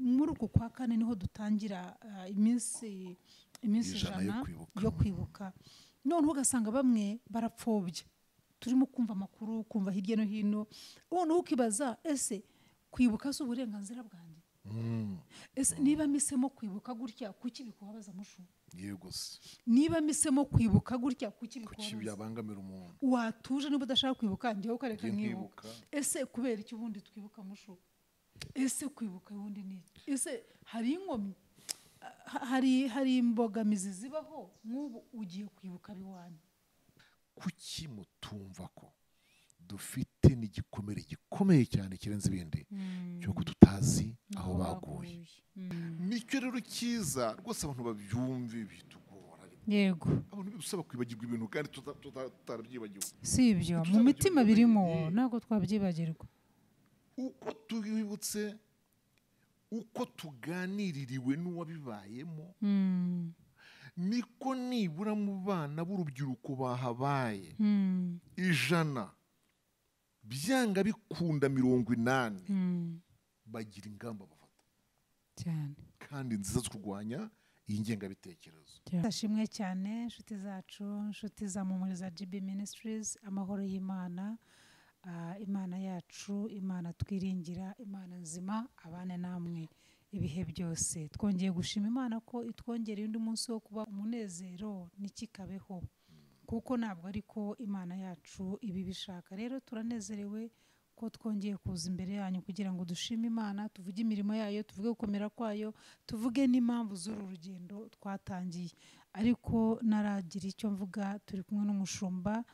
muri uku kwa kane niho dutangira iminsi ijana yo kwibuka. None ugasanga bamwe barapfobya, turimo kumva amakuru, kumva hirya no hino, none ukibaza ese kwibuka si uburenganzira bwanjye? Ese niba misemo kwibuka gutya kuki bikubabaza mushu? Yego se. Niba misemo kwibuka gutya kuki bikubabaza? Kuki byabangamira umuntu? Watuje niba udashaka kwibuka njyewe ukareka nkibuka. Ese kubera iki ubundi twibuka mushu? Ese kwibuka ubundi ni ese hari inkomyi, hari imbogamizi zibaho nk'ubu ugiye kwibuka biwanyu? Kuki mutumva ko dufite n'igikomere gikomeye cyane kirenze ibindi cyuko tutazi aho baguye? Nicyo rero cyiza rwose abantu babyumve bitugora. Yego, abantu bidusaba kwibagirwa ibintu kandi tutarabyibagiwe. Si ibyo mu mitima birimo, ntabwo twabyibagirwa. Uko tubibutse, uko tuganiririwe n'uwabibayemo, niko nibura mu bana b'urubyiruko bahabaye 100 byanga bikunda 80 bagira ingamba bafata cyane kandi nziza zo kurwanya iyi ngengabitekerezo. Ndashimwe cyane inshuti zacu, inshuti za Mumuriza GB Ministries. Amahoro y'Imana, Imana yacu, Imana twiringira, Imana nzima abane namwe ibihe byose. Twongeye gushima Imana ko itwongereye undi munsi wo kuba umunezero n'ikikabeho, kuko ntabwo ariko Imana yacu ibi bishaka. Rero turanezerewe ko twongeye kuza imbere yanyu kugira ngo dushime Imana, tuvuge imirimo yayo, tuvuge gukomera kwayo, tuvuge n'impamvu z'uru rugendo twatangiye. Ariko naragira icyo mvuga, turi kumwe n'umushumba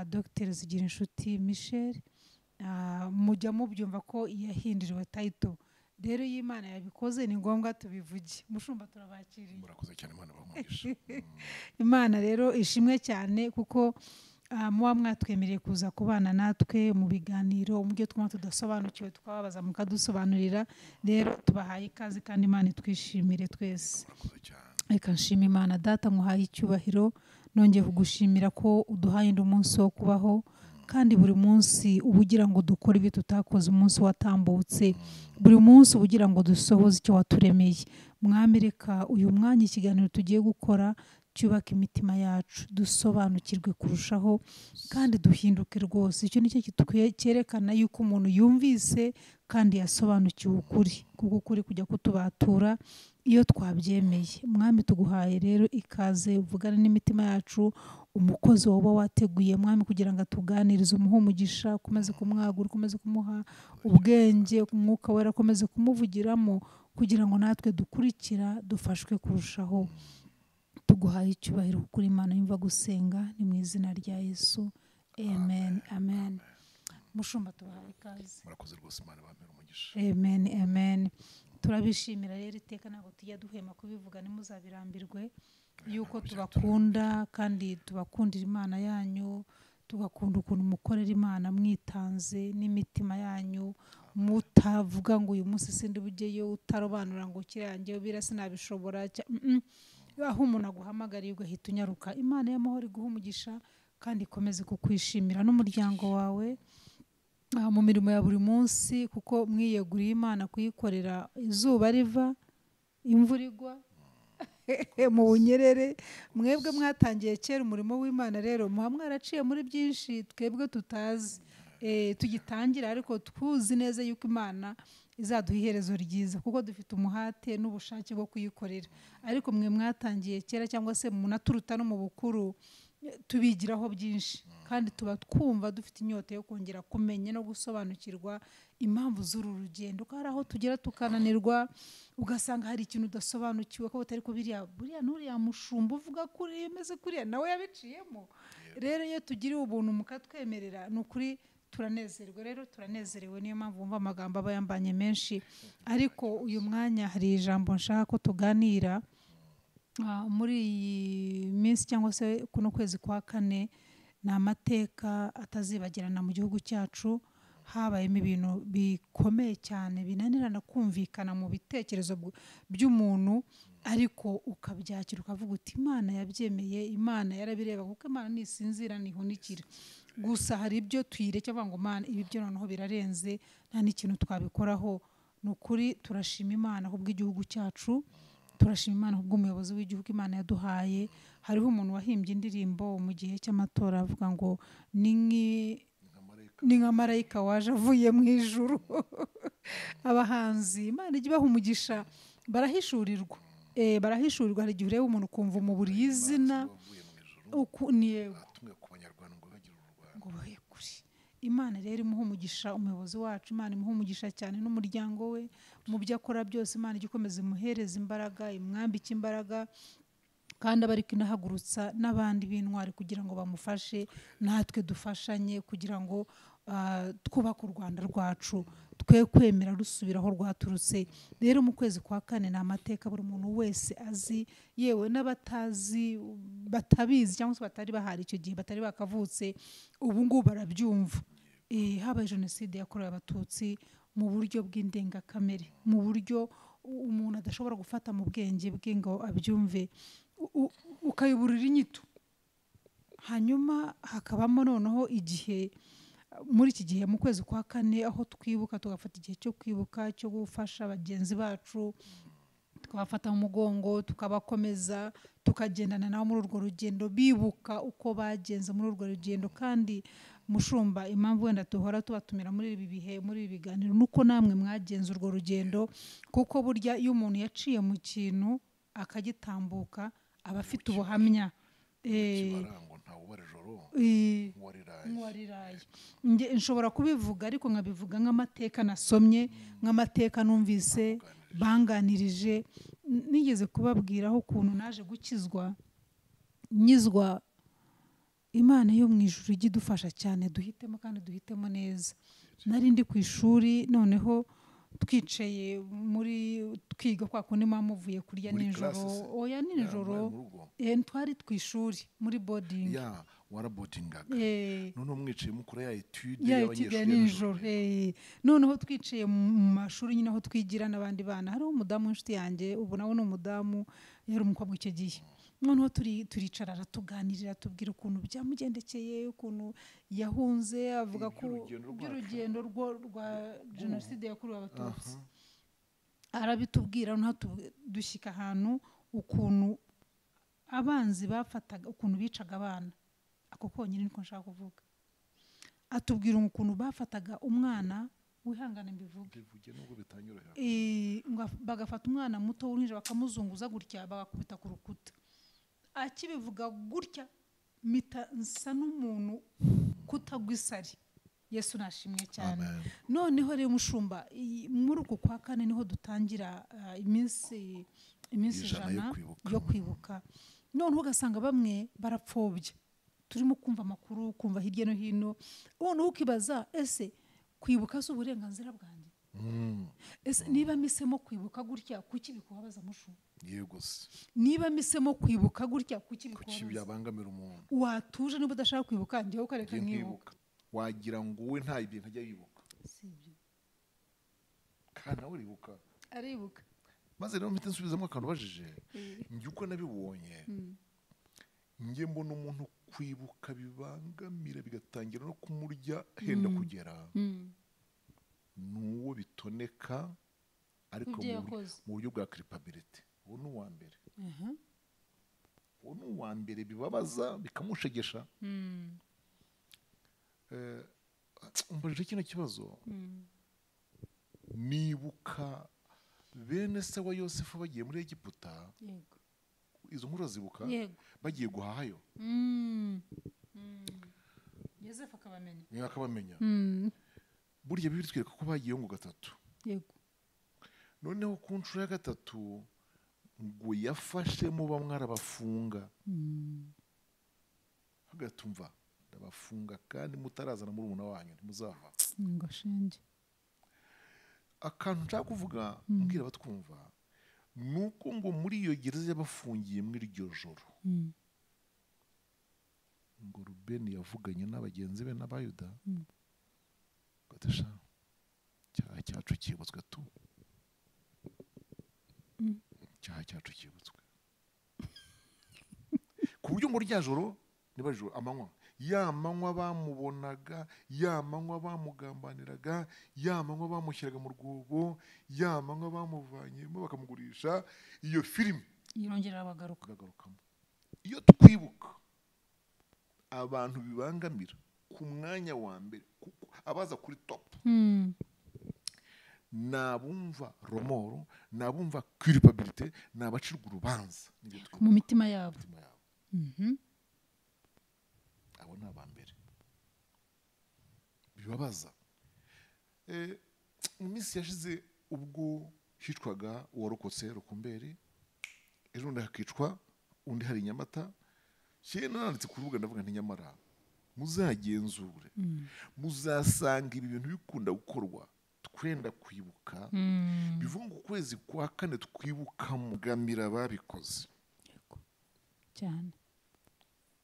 Dr. Zigirinshuti Michel. Mujya mubyumva ko yahinduriwe title. Rero y'Imana yabikoze ni ngombwa tubivuge. Mushumba turabakiriye. Murakoze cyane, Imana bamugisha. Imana rero ishimwe cyane kuko muba mwatwemereye kuza kubana natwe mu biganiro, mu byo twuma tudasobanukiwe twababaza mukadusobanurira. Rero tubahaye ikaze kandi Imana itwishimire twese. Reka nshima Imana Data, muhaye icyubahiro, nongeye kugushimira ko uduhaye undi munsi wo kubaho, kandi buri munsi ubugira ngo dukore ibyo tutakoze umunsi watambutse, buri munsi ubugira ngo dusohoze icyo waturemeye. Mwami, reka uyu mwanya ikiganiro tugiye gukora cyubaka imitima yacu, dusobanukirwe kurushaho kandi duhinduke rwose. Icyo nicyo cyerekana yuko umuntu yumvise kandi yasobanukiwe ukuri, kuko ukuri kujya kutubatura iyo twabyemeye. Mwami, tuguhaye rero ikaze, uvugane n'imitima yacu, umukozi waba wateguye Mwami kugira ngo atuganirize, umuhe umugisha, ukomeze kumwagura, ukomeze kumuha ubwenge, umwuka wera akomeze kumuvugiramo kugira ngo natwe dukurikira dufashwe kurushaho. Tuguhaye icyubahiro kuko Imana yumva gusenga, ni mu izina rya Yesu, amen, amen. Mushumba tubahaye ikaze. Murakoze rwose, Imana bambere umugisha. Amen, amen. Turabishimira rero iteka, ntabwo tujya duhema kubivuga, nimuzabirambirwe yuko tubakunda kandi tubakundira Imana yanyu, tugakunda ukuntu mukorera Imana mwitanze n'imitima yanyu, mutavuga ngo uyu munsi sindi bugeyo, utarobanura ngo kirangeyo birasi nabishobora. Aho umuntu aguhamagariye ugahita unyaruka. Imana y'amahoro iguha umugisha kandi ikomeze kukwishimira n'umuryango wawe mu mirimo ya buri munsi, kuko mwiyeguriye Imana kuyikorera izuba riva imvura igwa mu bunyerere. Mwebwe mwatangiye kera umurimo w'Imana, rero muba mwaraciye muri byinshi twebwe tutazi tugitangira, ariko tuzi neza yuko Imana izaduha iherezo ryiza, kuko dufite umuhate n'ubushake bwo kuyikorera. Ariko mwe mwatangiye kera cyangwa se munaturuta no mu bukuru, tubigiraho byinshi kandi tuba twumva dufite inyota yo kongera kumenya no gusobanukirwa impamvu z'uru rugendo. Ko hari aho tugera tukananirwa, ugasanga hari ikintu udasobanukiwe, ko batari ko buriya n'uriya mushumba uvuga kuri imeze kuriya nawe yabiciyemo. Rero iyo tugiriwe ubuntu mukatwemerera, ni ukuri turanezerwa. Rero turanezerewe, niyo mpamvu wumva amagambo aba yambanye menshi. Ariko uyu mwanya hari ijambo nshaka ko tuganira muri iyi minsi cyangwa se kuno kwezi kwa kane. Ni amateka atazibagirana mu gihugu cyacu. Habayemo ibintu bikomeye cyane binanirana kumvikana mu bitekerezo by'umuntu, ariko ukabyakira ukavuga uti Imana yabyemeye, Imana yarabireba, kuko Imana nisinzira nihunikira. Gusa hari ibyo tuyireke avuga ngo Mana ibi byo noneho birarenze, nta n'ikintu twabikoraho, ni ukuri turashima imana kubw'igihugu cyacu, turashima imana kubw'umuyobozi w'igihugu imana yaduhaye. Hariho umuntu wahimbye indirimbo mu gihe cy'amatora avuga ngo ni nka marayika waje avuye mu ijuru. Abahanzi imana ijya ibaha umugisha, barahishurirwa. Barahishurirwa. Hari igihe ureba umuntu ukumva umuburiye izina ngo bahe kuri imana. Rero imuha umugisha umuyobozi wacu, imana imuha umugisha cyane n'umuryango we mu byo akora byose. Imana ijya ikomeza imuhereza imbaraga, imwambike imbaraga, kandi aba ariko inahagurutsa n'abandi b'intwari kugira ngo bamufashe, natwe dufashanye kugira ngo twubake u Rwanda rwacu, twe kwemera rusubira aho rwaturutse. Rero mu kwezi kwa kane ni amateka buri muntu wese azi, yewe n'abatazi batabizi cyangwa se batari bahari icyo gihe, batari bakavutse, ubu ngubu barabyumva. Habaye jenoside yakorewe abatutsi mu buryo bw'indengakamere, mu buryo umuntu adashobora gufata mu bwenge bwe ngo abyumve, ukayiburira inyito. Hanyuma hakabamo noneho igihe, muri iki gihe mu kwezi kwa kane, aho twibuka tugafata igihe cyo kwibuka, cyo gufasha bagenzi bacu, tukabafata mu mugongo, tukabakomeza, tukagendana nabo muri urwo rugendo, bibuka uko bagenze muri urwo rugendo. Kandi mushumba, impamvu wenda duhora tubatumira muri ibi bihe, muri ibi biganiro, nuko namwe mwagenze urwo rugendo, kuko burya iyo umuntu yaciye mu kintu akagitambuka aba afite ubuhamya. Nshobora kubivuga ariko nkabivuga nk'amateka nasomye, nk'amateka numvise banganirije. Nigeze kubabwiraho ukuntu naje gukizwa, nyizwa. Imana yo mu ijuru ijya idufasha cyane, duhitemo kandi duhitemo neza. Nari ndi ku ishuri, noneho twicaye twiga kwa kundi muba muvuye kurya nijoro. Oya, nijoro twari ku ishuri muri boarding. warabodingaga noneho mwicaye mukora ya etude y'abanyeshuri nijoro. Noneho twicaye mu mashuri nyine aho twigira n'abandi bana. Hariho umudamu w'inshuti yanjye, ubu nawe ni umudamu, yari umukobwa icyo gihe. Noneho turicara aratuganirira, tubwira ukuntu byamugendekeye, ukuntu yahunze, avuga ko by'urugendo rwa jenoside yakorewe abatutsi. Arabitubwira, noneho dushyika ahantu ukuntu abanzi bafataga, ukuntu bicaga abana. Ako konyine niko nshaka kuvuga. Atubwira ukuntu bafataga umwana, wihangane mbivuge, bagafata umwana muto w'uruhinja bakamuzunguza gutya, bagakubita ku rukuta. Akibivuga gutya mita nsa n'umuntu kutagwa isari. Yesu nashimwe cyane. Noneho rero mushumba, muri uku kwa kane niho dutangira iminsi ijana yo kwibuka. Noneho ugasanga bamwe barapfobya, turimo kumva amakuru, kumva hirya no hino. Noneho ukibaza, ese kwibuka si uburenganzira bwanjye? Ese niba misemo kwibuka gutya, kuki bikubabaza mushumba? Yego se. Niba misemo kwibuka gutya, kuki bikubabaza? Kuki byabangamira umuntu? Watuje niba udashaka kwibuka, njyewe ukareka nkibuka. Wagira ngo we nta ibintu ajya yibuka. Sibyo. Kana nawe uribuka? Aribuka. Maze rero mpite nsubizamo akantu bajije, njye uko nabibonye, njye mbona umuntu kwibuka bibangamira bigatangira no kumurya henda kugera. Nuwo bitoneka ariko mu buryo bwa culpability. Uwo ni uwa mbere. Uwo ni uwa mbere bibabaza bikamushegesha. Umbajije kino kibazo, nibuka bene se wa Yosefu bagiye muri Egiputa. Yego. Izo nkuru zibuka bagiye guhahayo. Yosefu akabamenya. Niba akabamenya. Burya bibiri twereka ko bagiye ngo gatatu. Yego. Noneho ku nshuro ya gatatu ngo yafashemo bamwe arabafunga. Hagatumva ndabafunga kandi mutarazana muri umuna wanyu ntimuzava. Ngo shenge. Akantu nshaka kuvuga mbwira batwumva, nuko ngo muri iyo gereza yabafungiye muri iryo joro, ngo Rubeni yavuganye n'abagenzi be n'abayuda, gatasha cyaha cyacu kibutswe tu. Cyaha cyacu kibutswe. Ku buryo ngo rya joro niba joro amanywa ya manywa bamubonaga, ya manywa bamugambaniraga, ya manywa bamushyiraga mu rwobo, ya manywa bamuvanyemo bakamugurisha, iyo filime irongera bagarukamo. Iyo twibuka abantu bibangamira ku mwanya wa mbere, abaza kuri top, nabumva romoro, nabumva culpabilité, nabacirwa urubanza mu mitima yabo. Abo ni abambere bibabaza. Mu minsi yashize ubwo hicwaga uwarokotse Rukumberi, ejo bundi hakicwa undi hari Nyamata, cyane nanditse ku rubuga ndavuga nti nyamara muzagenzure, muzasanga ibi bintu bikunda gukorwa twenda kwibuka, bivuga ngo ukwezi kwa kane twibuka mugamira babikoze cyane,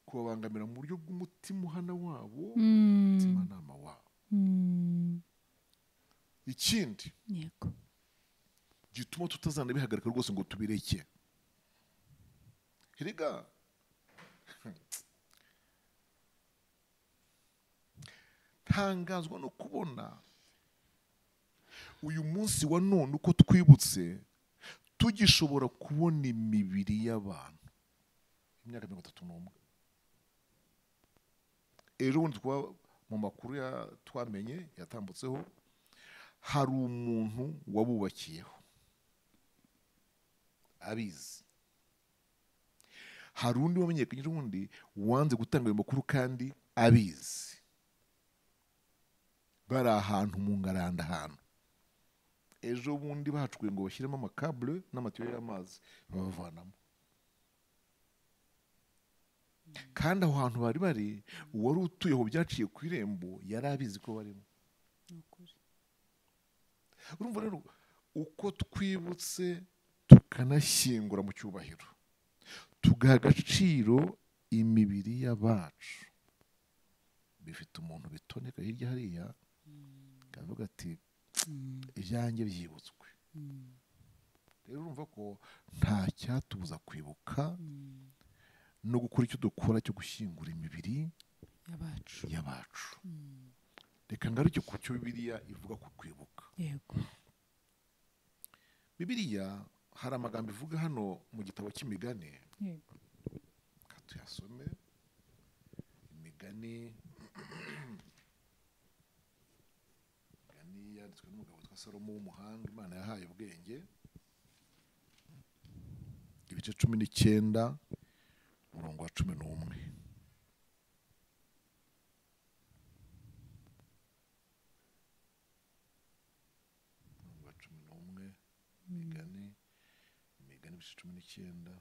kubabangamira mu buryo bw'umutima uhana wabo, umutimanama wabo. Ikindi gituma tutazana bihagarika rwose ngo tubireke, erega ntangazwa no kubona uyu munsi wa none uko twibutse tugishobora kubona imibiri y'abantu imyaka 31. Ejo bundi mu makuru twamenye yatambutseho, hari umuntu wabubakiyeho abizi, hari undi wamenyekanye ubundi wanze gutanga ayo makuru kandi abizi, bari ahantu mu ngaranda ahantu. Ejo bundi bahacukuye ngo bashyiremo amakabule n'amatiyo y'amazi babavanamo, kandi aho hantu bari bari uwari utuye aho byaciye ku irembo yari abizi ko barimo. Urumva rero uko twibutse tukanashyingura mu cyubahiro, tugaha agaciro imibiri y'abacu, bifite umuntu bitoneka hirya hariya akavuga ati ibyanjye byibutswe. Rero urumva ko nta cyatubuza kwibuka no gukora icyo dukora cyo gushyingura imibiri y'abacu. Reka ngaruke ku cyo Bibiliya ivuga ku kwibuka. Bibiliya hari amagambo ivuga hano mu gitabo cy'imigani, tuyasome. Imigani yanditswe n'umugabo witwa Salomo w'umuhanga Imana yahaye ubwenge, ibice 19 umurongo wa 11. Imigani ibice 19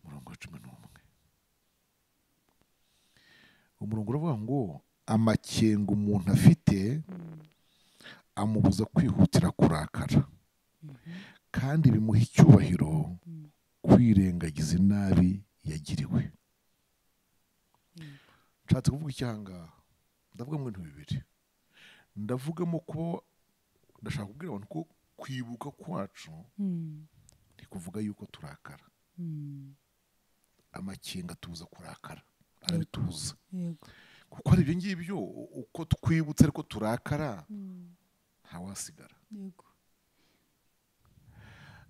umurongo wa 11. Umurongo uravuga ngo amakenga umuntu afite amubuza kwihutira kurakara, kandi bimuha icyubahiro kwirengagiza inabi yagiriwe. Nshatse kuvuga icyanga, ndavuga mu bintu bibiri. Ndavugamo ko ndashaka kubwira abantu ko kwibuka kwacu kuvuga yuko turakara. Amakenga tuza kurakara, arabituza. Kuko hari ibyo ngibyo uko twibutse ariko turakara ntawasigara.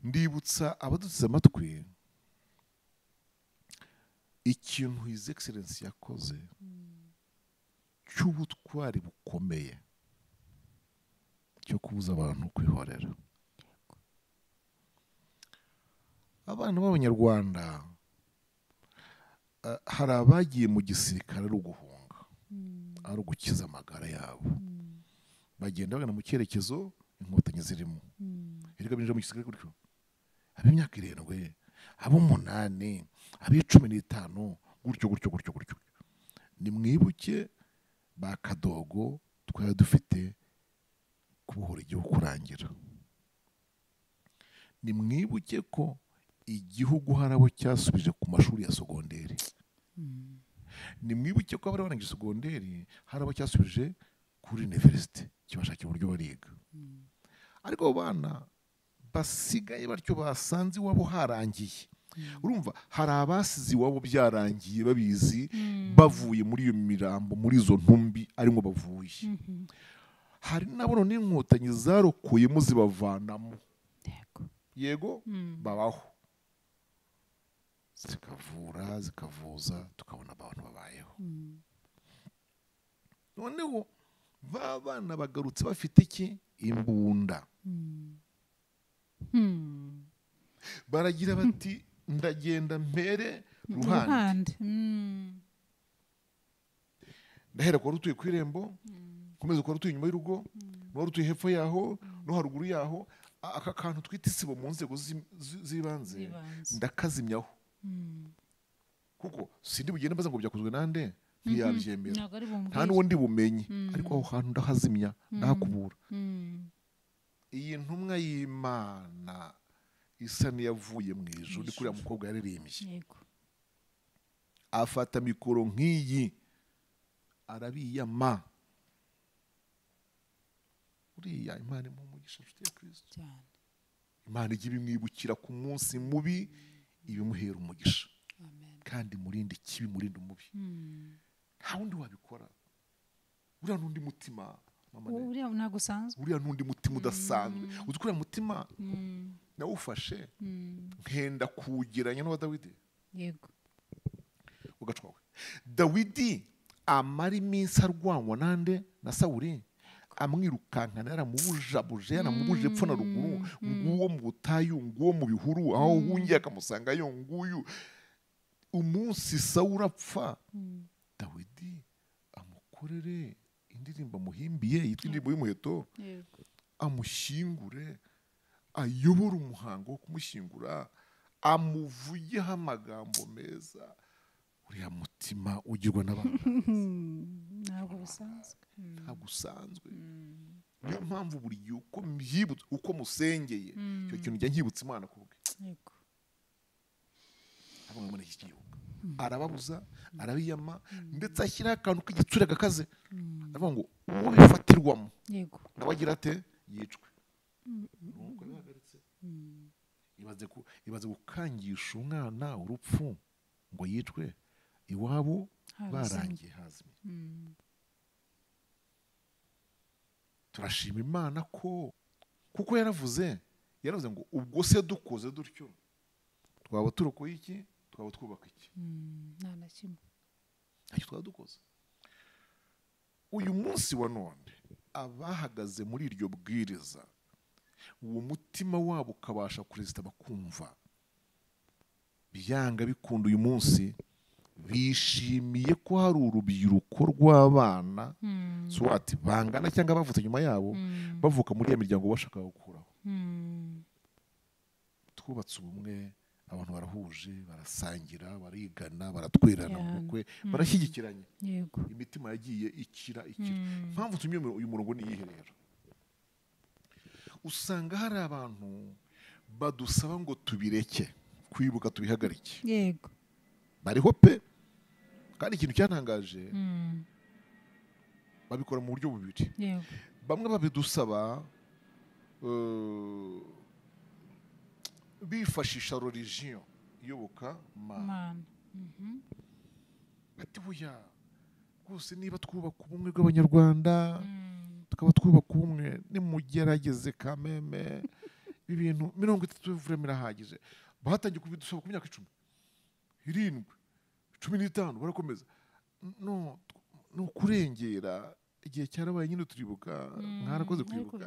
Ndibutsa abaduteze amatwi ikintu His Excellency yakoze cy'ubutwari bukomeye cyo kubuza abantu kwihorera. Abana b'Abanyarwanda hari abagiye mu gisirikare ari uguhunga, ari ugukiza amagara yabo, bagenda bagana mu cyerekezo inkotanyi zirimo. Erega binjira mu gisirikare gutyo, ab'imyaka 7, ab'umunani, ab'15, gutyo. Nimwibuke ba Kadogo twari dufite kubohora igihugu kurangira. Nimwibuke ko igihugu hari abo cyasubije ku mashuri ya sogonderi. Nimwibuke ko abari barangije sogonderi hari abo cyasubije kuri university kibashakira uburyo bariga. ariko abo bana basigaye batyo basanze iwabo harangiye. Urumva hari abasize iwabo byarangiye babizi, bavuye muri iyo mirambo, muri izo ntumbi arimo bavuye. Hari nabo n'inkotanyi zarokuyemo zibavanamo, yego babaho, zikavura zikavuza, tukabona abantu babayeho. Noneho ba bana bagarutse bafite iki? Imbunda. Baragira bati ndagenda mpere Ruhande, ndahera kwa rutuye ku irembo, komeza kwa rutuye inyuma y'urugo, no rutuye hepfo yaho, no haruguru yaho, aka kantu twita isibo mu nzego z'ibanze ndakazimyaho. Kuko sindi bugende mbaza ngo byakozwe nande, ntiyabyemera, nta n'undi bumenye, ariko aho hantu ndahazimya, ndahakubura. Iyi ntumwa y'Imana isa n'iyavuye mu ijuru, ni kuriya mukobwa yaririmbye, afata mikoro nk'iyi arabiyama. Uriya Imana mu mugisha nshuti ya Kristo, Imana ijya ibimwibukira ku munsi mubi, ibimuhera umugisha, kandi murinde ikibi, murinde umubi. Nta wundi wabikora. Uriya n'undi mutima, uriya ntabwo usanzwe, uriya n'undi mutima udasanzwe. Uzi ko uriya mutima nawufashe nkenda kuwugeranya n'uwa Dawidi. Yego. Ugacwawe. Dawidi amara iminsi arwanwa nande na Sawuli, amwirukankana, yaramubujabuje, yaramubuje epfo na ruguru, nguwo mu butayu, nguwo mu bihuru, aho hungiye akamusangayo, nguyu. Umunsi Sawuli apfa, Dawidi amukorere indirimbo amuhimbiye yitwa indirimbo y'umuheto, amushyingure, ayobora umuhango wo kumushyingura, amuvugeho amagambo meza. Uriya mutima ugirwa n'abantu ntabwo bisanzwe, ntabwo usanzwe. Niyo mpamvu buri gihe uko mbyibutse, uko musengeye, icyo kintu njya nkibutsa Imana ku bwe. Abona muri iki gihugu arababuza, arabiyama, ndetse ashyiraho akantu k'igitsure gakaze, aravuga ngo uwo bifatirwamo nawe agira ate? Yicwe. Nuko bihagaritse. Ibaze gukangisha umwana urupfu ngo yicwe, iwabo barangiye hazimye. Turashima Imana ko kuko yaravuze ngo ubwo se dukoze dutyo twaba turokoye iki? Twaba twubaka iki? nta na kimwe. Icyo twaba dukoze. Uyu munsi wa none abahagaze muri iryo bwiriza, uwo mutima wabo ukabasha kuresita bakumva, byanga bikunda uyu munsi bishimiye ko hari urubyiruko rw'abana swati bangana cyangwa bavutse nyuma yabo, bavuka muri ya miryango bashaka gukuraho. Twubatse ubumwe, abantu barahuje, barasangira, barigana, baratwerana mu bukwe, barashyigikiranye. Imitima yagiye ikira. Mpamvu tumye uyu murongo ni iyihe rero? Usanga hari abantu badusaba ngo tubireke, kwibuka tubihagarike. Yego. Bariho pe, kandi ikintu cyatangaje, babikora mu buryo bubiri. Bamwe babidusaba bifashisha religion, iyoboka Mana. Bati buya rwose niba twubaka ubumwe bw'Abanyarwanda, tukaba twubaka ubumwe, nimugerageze kameme ibintu 30 vure mirahagije. Bahatangiye kubidusaba ku myaka 10, 7, 15, barakomeza. No kurengera igihe cyarabaye nyine turibuka, mwarakoze kwibuka,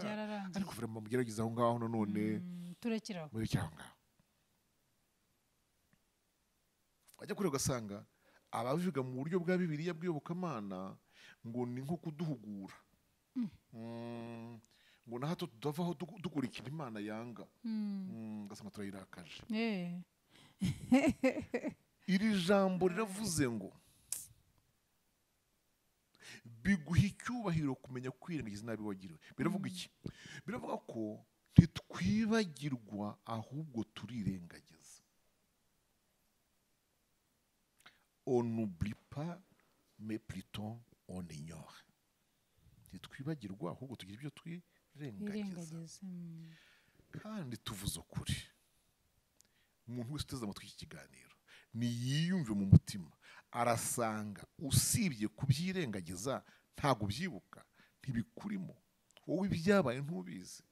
ariko vraiment mugerageza aho ngaho nanone turekeraho. Ajya kure ugasanga abavuga mu buryo bwa Bibiliya bw'iyobokamana ngo ni nko kuduhugura, ngo na hato tudavaho dukurikira Imana yanga, ugasanga turayirakaje. Iri jambo riravuze ngo biguha icyubahiro kumenya kwirengagiza nabi wagiriwe. Biravuga iki? Biravuga ko ntitwibagirwa ahubwo turirengagiza. On n'oublie pas mais plutôt on ignore. Ntitwibagirwa ahubwo tugira ibyo birengagiza. Kandi tuvuze ukuri, umuntu wese uteze amatwi iki kiganiro niyiyumve mu mutima, arasanga usibye kubyirengagiza ntabwo ubyibuka, ntibikurimo, wowe ibyabaye ntubizi.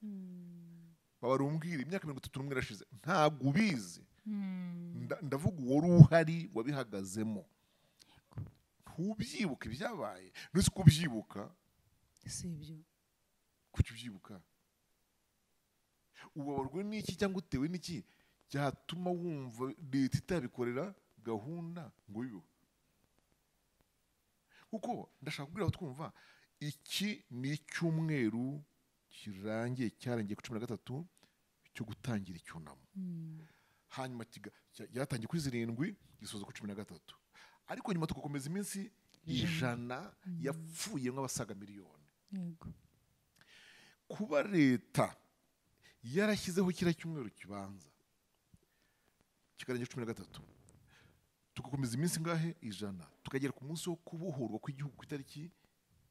barumbwira imyaka 31 irashize ntabwo ubizi. Ndavuga wari uhari wabihagazemo, ntubyibuka ibyabaye. Nuzi ko ubyibuka sibyo, kuki ubyibuka? Ubabarwe n'iki cyangwa utewe n'iki cyatuma wumva leta itabikorera gahunda ngo bibe? Kuko ndashaka kubwira twumva iki ni icyumweru kirangiye, cyarangiye ku 13 cyo gutangira icyunamo. Hanyuma yatangiye kuri 7 gisoza ku 13, ariko nyuma tugakomeza iminsi 100 yapfuye nk'abasaga miliyoni. Kuba leta yarashyizeho kira cyumweru kibanza kikarangira 13, tugakomeza iminsi ngahe 100, tukagera ku munsi wo kubohorwa kw'igihugu ku itariki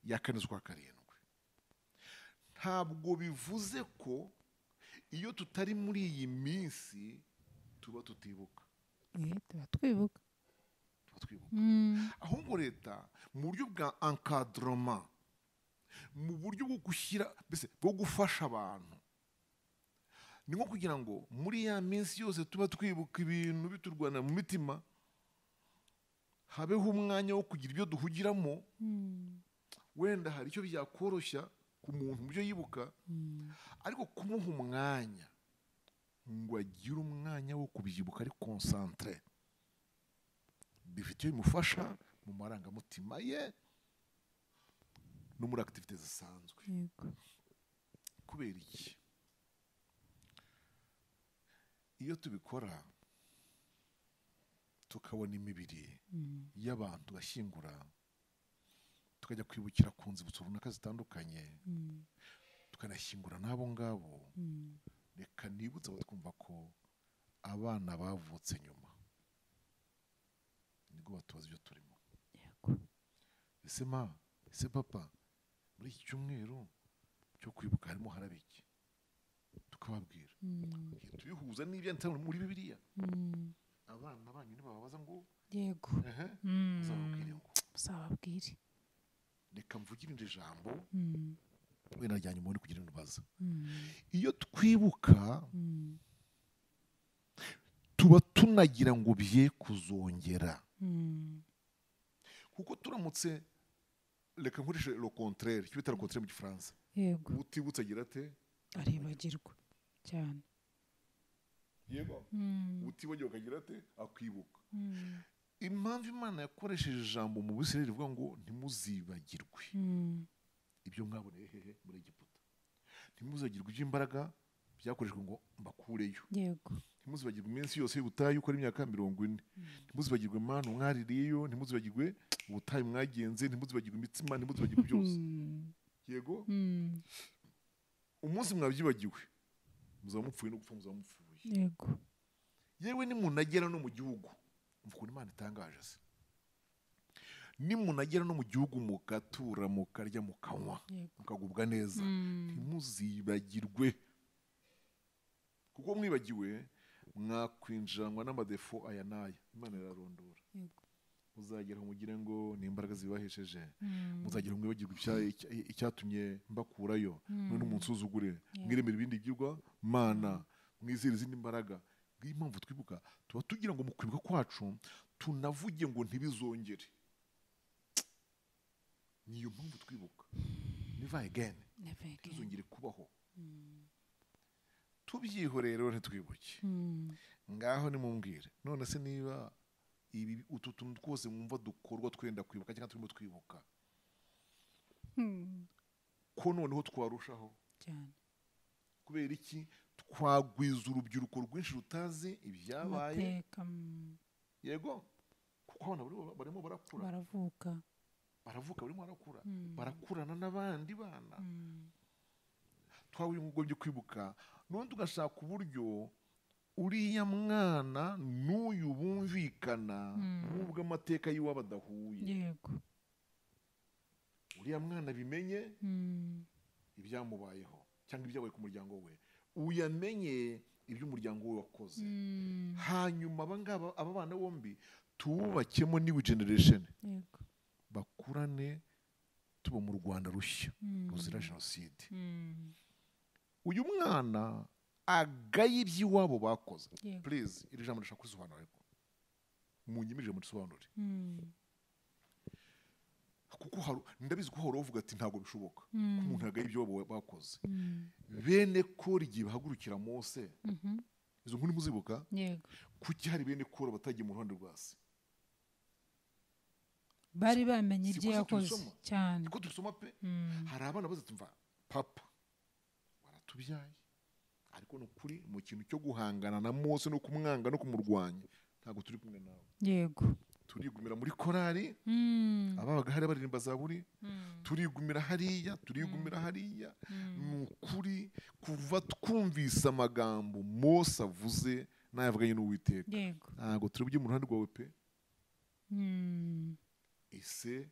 ya 4 z'ukwa 7. Ntabwo bivuze ko iyo tutari muri iyi minsi tuba tutibuka. tuba twibuka. Ahubwo leta mu buryo bwa encadrement, mu buryo bwo gushyira mbese bwo gufasha abantu, ni nko kugira ngo muri ya minsi yose tuba twibuka ibintu biturwana mu mitima, habeho umwanya wo kugira ibyo duhugiramo. Wenda hari icyo byakoroshya ku muntu mu byo yibuka, ariko kumuha umwanya ngo agire umwanya wo kubyibuka ari concentré, bifite icyo bimufasha mu marangamutima ye no muri activité zisanzwe. Kubera iki? Iyo tubikora tukabona imibiri y'abantu bashyingura, tukajya kwibukira ku nzibutso runaka zitandukanye, tukanashyingura n'abo ngabo, reka nibutse twumva ko abana bavutse nyuma nibwo batubaza ibyo turimo. Ese ma, ese papa, muri iki cyumweru cyo kwibuka harimo haraba iki? Tukababwira, tubihuza n'ibyanditse muri Bibiliya. Abana banyu nibababaza ngo yego, uzababwire, reka mvugire indi jambo wenda ryanyu muri kugira ubaza. Iyo twibuka tuba tunagira ngo bye kuzongera, kuko turamutse, reka nkoreshe le contraire, cyo bita le contraire mu Gifaransa. Yego, utibutse agira ate? Aribagirwa cyane. Yego, utibagirwa akagira ate? Akwibuka. Impamvu Imana yakoresheje ijambo mu Bisirayeli rivuga ngo ntimuzibagirwe ibyo mwaboneye hehe muri Egiputa, ntimuzagirwe iby'imbaraga byakoreshejwe ngo mbakureyo. Yego, ntimuzibagirwe iminsi yose y'ubutayu uko ari imyaka 40, ntimuzibagirwe manu mwaririyeyo, ntimuzibagirwe ubutayu mwagenze, ntimuzibagirwe imitsima, ntimuzibagirwe byose. Yego, umunsi mwabyibagiwe muzaba mupfuye no gupfa muzaba mupfuye. Yego, yewe nimunagera no mu gihugu, mvuga Imana itangaje se, nimunagera no mu gihugu mugatura mukarya mukanywa mukagubwa neza, ntimuzibagirwe, kuko mwibagiwe mwakwinjiranwa n'amadefo aya n'aya. Imana irarondora. Muzagera mugire ngo ni imbaraga zibahesheje, muzagera mwibagirwe icyatumye mbakurayo, none umunsuzugure, mwiremera ibindi byigwa Mana, mwizera izindi mbaraga. Ngiyo impamvu twibuka, tuba tugira ngo mu kwibuka kwacu tunavuge ngo ntibizongere. Niyo mpamvu twibuka, never again, ntibizongere kubaho. Tubyihorere rero ntitwibuke. Ngaho nimumbwire, none se niba ibi utu tuntu twose mwumva dukorwa twenda kwibuka cyangwa turimo twibuka, ko noneho twarushaho cyane. Kubera iki? Twagwiza urubyiruko rwinshi rutazi ibyabaye. Yego, kuko abana barimo barakura, baravuka barimo barakura, barakurana n'abandi bana. Twagombye kwibuka none tugashaka uburyo uriya mwana n'uyu bumvikana n'ubwo amateka y'iwabo adahuye. Yego, uriya mwana bimenye ibyamubayeho, cyangwa ibyabaye ku muryango we, uyamenye iby'umuryango we wakoze, hanyuma aba bana bombi tububakemo new generation, bakurane tuba mu Rwanda rushya ruzira jenoside. Uyu mwana agaye iby'iwabo bakoze. Please, iri jambo ndashaka kurisobanura ariko munyimirije murisobanure, kuko ndabizi ko horo uvuga ati ntabwo bishoboka ko umuntu agaye iby'iwabo bakoze. Bene Kora igihe bahagurukira Mose, izo nkuru muzibuka, kuki hari bene Kora batagiye mu ruhande rwa se? Bari bamenye ibyo yakoze cyane. Niko dusoma pe, hari abana baza tumva papa waratubyaye, ariko no kuri mu kintu cyo guhangana na Mose no kumwanga no kumurwanya ntabwo turi kumwe nawe. Yego, turigumira muri korari, ababaga hari baririmba zaburi, turigumira hariya, nukuri kuva twumvise amagambo Mose avuze n'ayavuganye n'Uwiteka, ntabwo turi bujye mu ruhande rwawe pe. Ise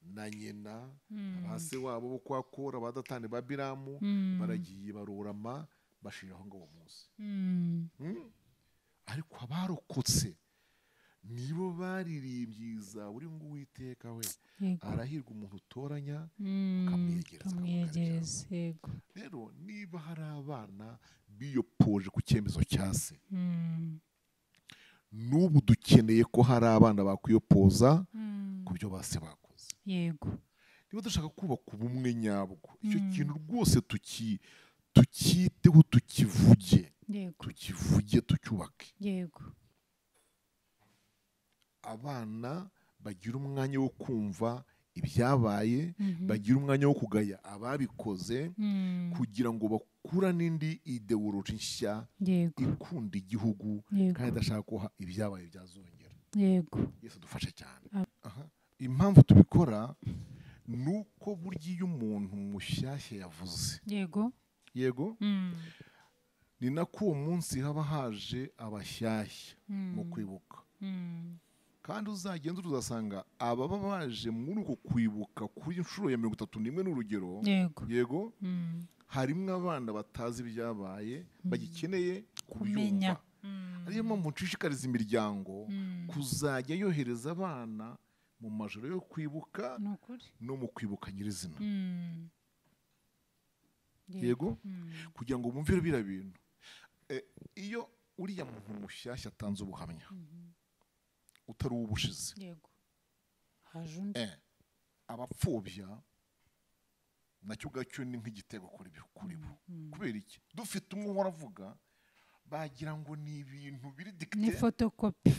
na nyina, abase wabo bo kwa Kora, badatane ba Biramu, baragiye barorama bashiraho ngo uwo munsi. Ariko abarokotse nibo baririmbye zaburi ngo Uwiteka we arahirwa umuntu utoranya ukamwegereza. Yego, rero niba hari abana biyopoje ku cyemezo cya se, n'ubu dukeneye ko hari abana bakwiyopoza ku byo base bakoze. Yego, niba dushaka kubaka ubumwe nyabwo, icyo kintu rwose tukiteho, tukivuge, tucyubake. Yego, abana bagira umwanya wo kumva ibyabaye, bagira umwanya wo kugaya ababikoze, kugira ngo bakurane indi ideology nshya ikunda igihugu kandi idashaka ko ibyabaye byazongera. Yego, Yesu dufashe cyane. Impamvu tubikora nuko burya iyo umuntu mushyashya yavuze, yego, ni nako uwo munsi haba haje abashyashya mu kwibuka. Kandi uzagenda uzasanga ababa baje muri uko kwibuka kuri inshuro ya 31 n'urugero, yego, harimo abana batazi ibyabaye bagikeneye kubyumva. Ariyo mpamvu nshishikariza imiryango kuzajya yohereza abana mu majoro yo kwibuka no mu kwibuka nyirizina. Yego, kugira ngo bumvire bira bintu. Iyo uriya muntu mushyashya atanze ubuhamya utari ubushize, yego, haje undi abapfobya, nacyo gacyo ni nk'igitego kuri bo. Kubera iki? Dufite umwe waravuga bagira ngo ni ibintu biri dicté, ni fotokopi.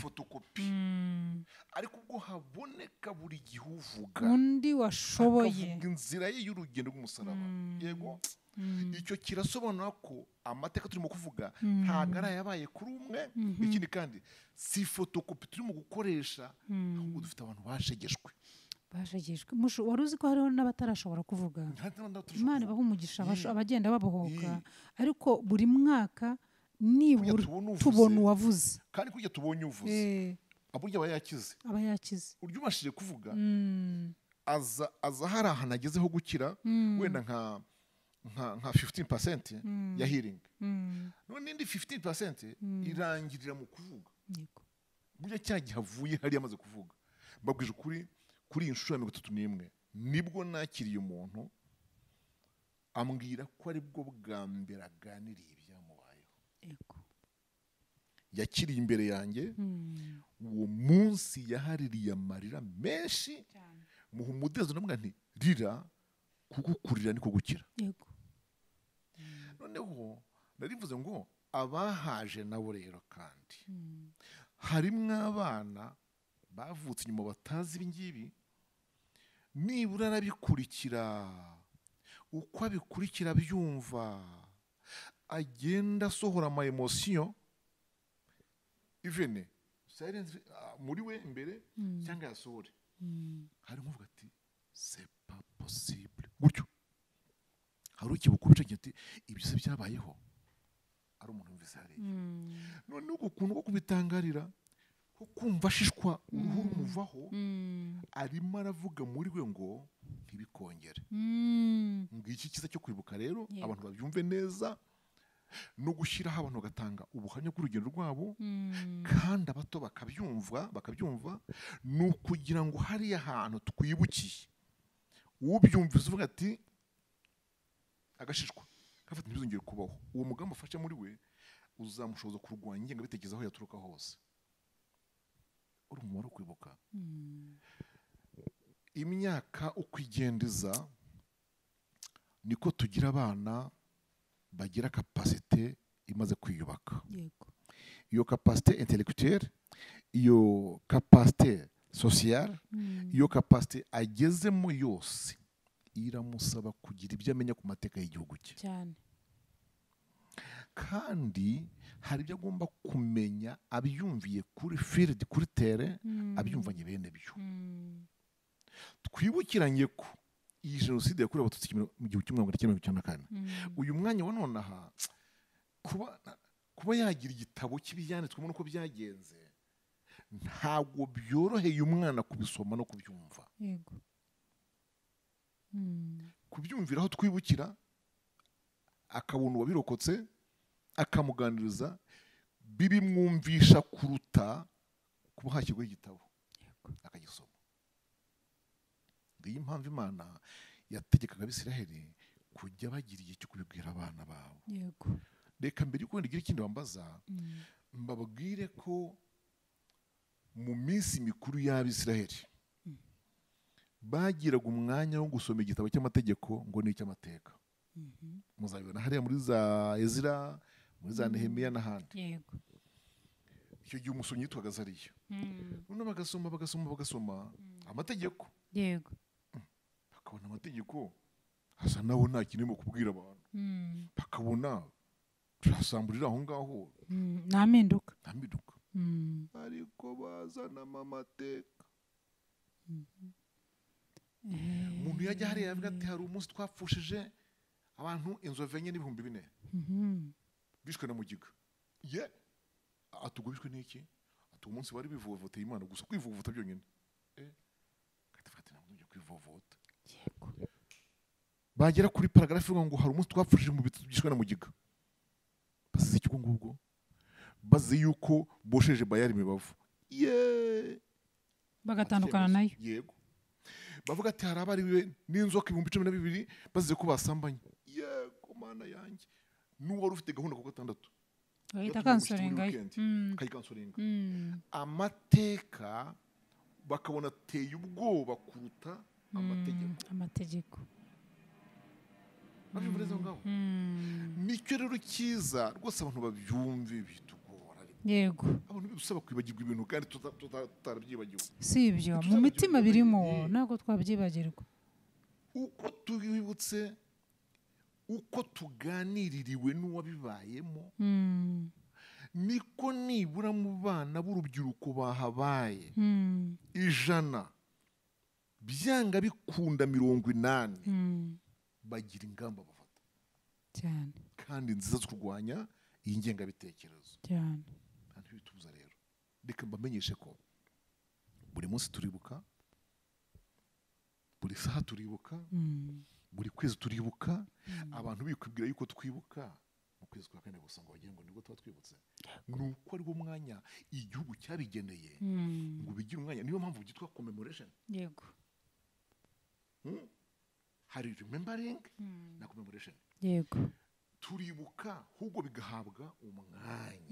Ariko ubwo haboneka buri gihe uvuga undi washoboye akavuga inzira ye y'urugendo rw'umusaraba. Yego, icyo kirasobanura ko amateka turimo kuvuga ntabwo ari ayabaye kuri umwe. Ikindi kandi si fotokopi turimo gukoresha, ahubwo dufite abantu bashegeshwe. Wari uzi ko hariho n'abatarashobora kuvuga? Imana ibaha umugisha abagenda babohoka, ariko buri mwaka nibura tubona uwavuze. Kandi kujya tubonye uvuze aburya aba yakize. Uryo ubashije kuvuga aza hari ahantu agezeho gukira, wenda nka 15% ya healing, none indi 15% irangirira mu kuvuga. Burya cya gihe avuye hari yamaze kuvuga. Mbabwije ukuri, kuri inshuro ya 31 nibwo nakiriye umuntu ambwira ko ari bwo bwa mbere aganiriye ibyamubayeho. Yakiriye imbere yanjye, uwo munsi yahaririye amarira menshi, muha umudezo ndamubwira nti rira, kuko kurira niko gukira. Noneho narivuze ngo abahaje nabo rero kandi harimo abana bavutse inyuma batazi ibi ngibi, nibura arabikurikira, uko abikurikira byumva, agenda asohora ama emotion even silence muri we imbere cyangwa yasohore. Hari nkuvuga ati c'est pas possible gutyo, hari ukibukubica giti ibyo se byabayeho, ari umuntu wumvise hariya. None uko kuntu ko kubitangarira ko kumva ashishwa uruhu rumuvaho, arimo aravuga muri we ngo ntibikongere. Mm. Ngiki cyiza cyo kwibuka rero Yego. abantu babyumve neza no gushyiraho abantu bagatanga ubuhamya bw'urugendo rwabo kandi abato bakabyumva ni ukugira ngo hariya hantu twibukiye ubyumvise uvuga ati agashishwa gafata ntibizongere kubaho, uwo mugambi afashe muri we uzamushoboza kurwanya ingengabitekerezo aho yaturuka hose. uri umumaro wo kwibuka. Imyaka uko igendeza niko tugira abana bagira kapasite imaze kwiyubaka. Yego. Iyo kapasite intellectuelle, iyo kapasite sociale, iyo kapasite agezemo yose iramusaba kugira ibyo amenya ku mateka y'igihugu cye cyane, kandi hari ibyo agomba kumenya abyumviye kuri field, kuri terrain, abyumvanye bene byo. Twibukiranye ko iyi jenoside yakorewe abatutsi mu 1994 uyu mwanya wa none aha kuba yagira igitabo cy'ibyanditswemo nuko byagenze ntabwo byoroheye umwana kubisoma no kubyumva. yego, kubyumvira aho twibukira akabona uwabirokotse akamuganiriza bibimwumvisha kuruta kuba hashyirwaho igitabo akagisoma. Iyi mpamvu Imana yategekaga Abisiraheli kujya bagira igihe cyo kubibwira abana babo. yego. Reka mbere yuko ndigira ikindi bambaza mbabwire ko mu minsi mikuru y'Abisiraheli bagiraga umwanya wo gusoma igitabo cy'amategeko ngo ni icy'amateka. Muzabibona hariya muri za Ezra, muri za Nehemiya n'ahandi. Yego. Icyo gihe umusomyi yitwaga Azariya. Noneho bagasoma amategeko. Yego. Bakabona amategeko asa naho nta kintu arimo kubwira abantu. Bakabona turasamburira aho ngaho. Nta mpinduka. Ariko bazanamo amateka. Umuntu yajya hariya yavuga ati hari umunsi twapfushije abantu inzovu enye n'ibihumbi 4 bishwe na mugiga. Atubwo bishwe n'iki? Ati umunsi bari bivovoteye Imana gusa, kwivovota byonyine. Katafata ntabwo njye kwivovota. Yego. Bagera kuri paragraph ivuga ngo hari umunsi twapfushije mu bitatu byishwe na mugiga. Basize iki ngubwo? Bazi yuko bosheje Bayali imibavu. Bagatandukana nayo. Yego. Bavuga ati hari abariwe n'inzoka 12,000 bazize ko basambanye. Yego Mana yanjye. N'uwari ufite gahunda ku gatandatu. Bahita kansoringa. Kayikansoringa. Amateka bakabona ateye ubwoba kuruta amategeko. Babyumviriza ngaho. Nicyo rero cyiza rwose abantu babyumve bitugora. Yego. Abantu bidusaba kwibagirwa ibintu kandi tutarabyibagiwe. Si ibyo mu mitima birimo ntabwo twabyibagirwa. Uko tubibutse, uko tuganiririwe n'uwabibayemo, niko nibura mu bana b'urubyiruko bahabaye 100 byanga bikunda 80 bagira ingamba bafata cyane kandi nziza zo kurwanya iyi ngengabitekerezo cyane. Kandi bitubuza rero, reka mbamenyeshe ko buri munsi turibuka, buri saha turibuka, buri kwezi turibuka. Abantu bikwibwira yuko twibuka mu kwezi kwa 4 gusa ngo bagira ngo nibwo tuba twibutse. Nuko ari wo mwanya igihugu cyabigeneye ngo bigire umwanya. Niyo mpamvu byitwa commemoration. Yego. Hari remembering na commemoration. Yego. Turibuka ahubwo bigahabwa umwanya.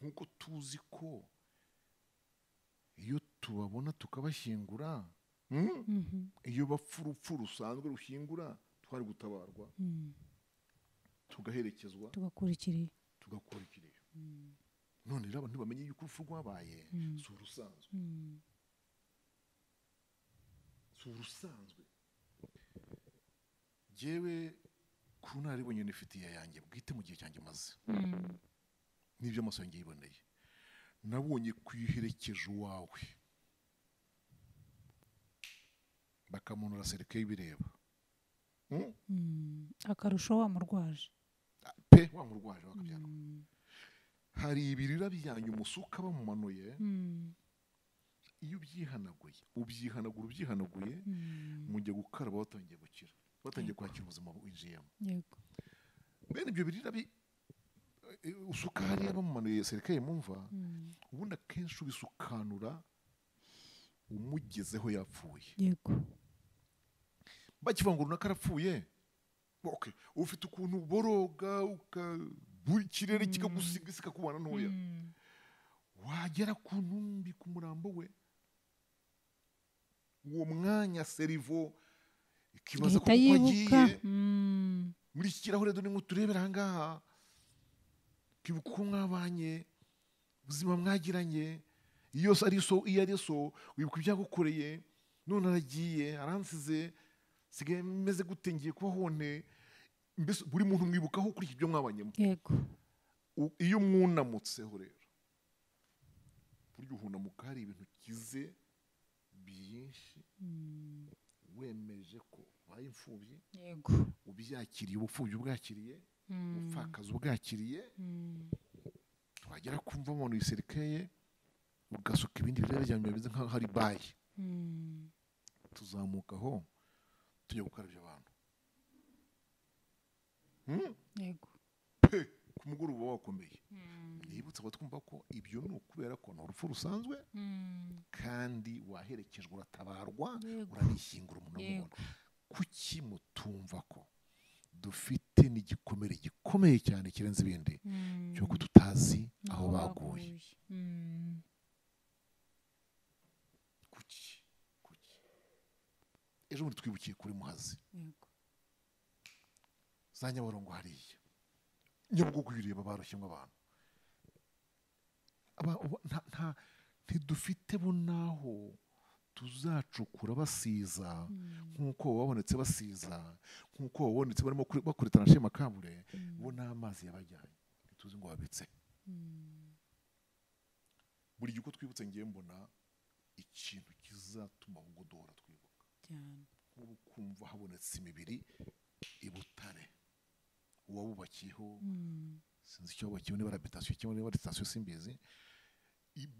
Nkuko tuzi ko iyo tubabona tukabashyingura, iyo bapfa urupfu rusanzwe rushyingura twari gutabarwa, tugaherekezwa, tugakurikira. None rero abantu bamenye yuko urupfu rwabaye si urusanzwe. Jewe ku naribonye nifitiye yanjye bwite mu gihe cyanjye maze n'ibyo amaso yanjye yiboneye, nabonye kwiherekeje wawe bakamunura serike y'ibireba, akarusho wamurwaje pe wamurwaje bakabyara. Hari ibirira byanyu umusuka bamumanuye, iyo ubyihanaguye mujya gukaraba watangiye gukira, watangiye kwakira ubuzima winjiyemo. Bene ibyo birira usuka hariya bamumanuye serikali mumva, ubundi akenshi ubisukanura umugezeho yapfuye. Bakivuga ngo runaka arapfuye, ufite ukuntu uboroga ikirere kikagusiga kikakubana ntoya, wagera ku ntumbi ku murambo we, uwo mwanya serivo ikibaza ko agiye muri iki kirahure dore ngo turebere ahangaha, kibuka uko mwabanye, ubuzima mwagiranye, iyo ari so wibuka ibyagukoreye, none aragiye aransize, sigaye meze gute, ngiye kubaho nte. Mbese buri muntu mwibukaho kuri ibyo mwabanyemo. Iyo mwunamutseho rero burya uhunamuka hari ibintu kize byinshi, wemeje ko ubaye imfubyi, ubyakiriye, ubupfubyi ubwakiriye, ubupfakazi ubwakiriye, wagera kumva umuntu yiserekeye ugasuka ibindi birere byanyu bimeze nk'aho hari bayi, tuzamukaho tujya gukarabya abantu. Ku mugoroba wakomeye, nibutse abatwumva ko ibyo ni ukubera ko ni urupfu rusanzwe, kandi waherekejwe, uratabarwa, uranishyingura umuntu n'umuntu. Kuki mutumva ko dufite n'igikomere gikomeye cyane kirenze ibindi cy'uko tutazi aho baguye? Kuki ejo bundi twibukiye kuri Muhazi, za Nyabarongo hariya Nyabugogo uyireba barushyemo abantu, ntidufite bo naho tuzacukura basiza nk'uko babonetse basiza, nk'uko babonetse barimo bakuritana shema kabure, bo n'amazi yabajyanye tuzi ngo babitse. Buri gihe uko twibutse ngiye mbona ikintu kizatuma ahubwo duhora twibuka, nk'ubu kumva habonetse imibiri i Butare, uwabubakiyeho sinzi icyo wabubakiyeho, niba habitation cyangwa niba station simbizi.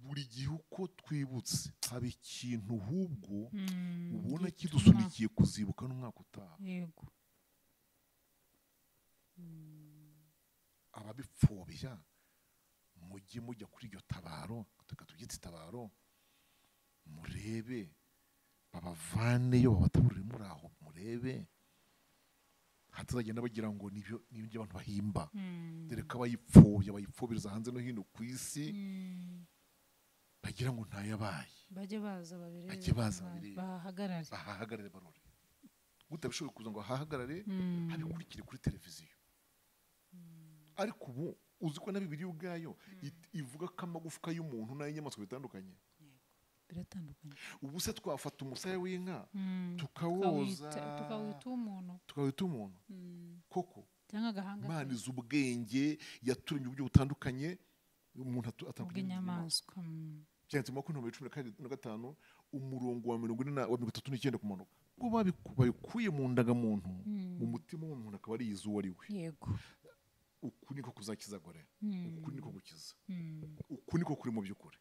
Buri gihe uko twibutse haba ikintu ahubwo ubona kidusunikiye kuzibuka n'umwaka utaha. Ababipfobya mujye mujya kuri iryo tabaro, tubyita itabaro, murebe babavaneyo, babataburire muri aho, murebe hatazagenda bagira ngo nibyo abantu bahimba. Dore ko bayipfobiriza hanze no hino ku isi, bagira ngo ntayabaye, bajye baza babirebe, bahahagarare barore. Utabishoboye kuza ngo ahahagarare abikurikire kuri televiziyo. Ariko ubu uzi ko na Bibiliya ubwayo ivuga ko amagufwa y'umuntu n'ay'inyamaswa bitandukanye. Ubu se twafata umusaya w'inka tukawoza tukawita umuntu koko? Imana izi ubwenge, yaturemye uburyo butandukanye umuntu atandukanye n'inyamaswa. Cyane mu 2015 umurongo wa 39 kumanuka, ubwo babikuye mu ndangamuntu, mu mutima w'umuntu akaba ari izuba ari we. Uku niko kuzakiza gore, uku niko gukiza, uku niko kuri mu by'ukuri.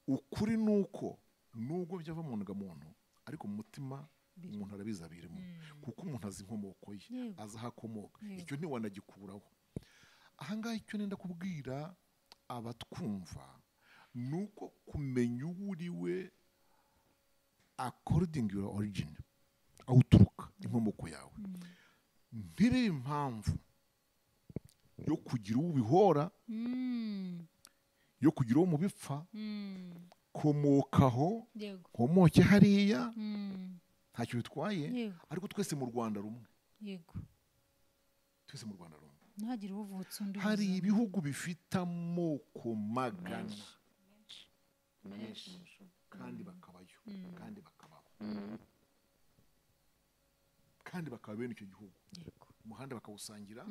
Ukuri nuko nubwo byava mu ndangamuntu, ariko mu mutima umuntu arabizi abirimo, kuko umuntu azi inkomoko ye, azi aho akomoka. Icyo ntiwanagikuraho. Ahangaha icyo nenda kubwira abatwumva nuko kumenya uwo uri we according your origin, aho uturuka, inkomoko yawe, ntibe impamvu yo kugira uwo ubihora, yo kugira uwo mu bipfa. Komokaho, komoke hariya, ntacyo bitwaye, ariko twese mu Rwanda rumwe. Twese mu Rwanda rumwe. Ntagire uvutse undi. Hari ibihugu bifite amoko magana menshi, kandi bakabayo, kandi bakabaho, kandi bakaba bene icyo gihugu. Umuhanda bakawusangira,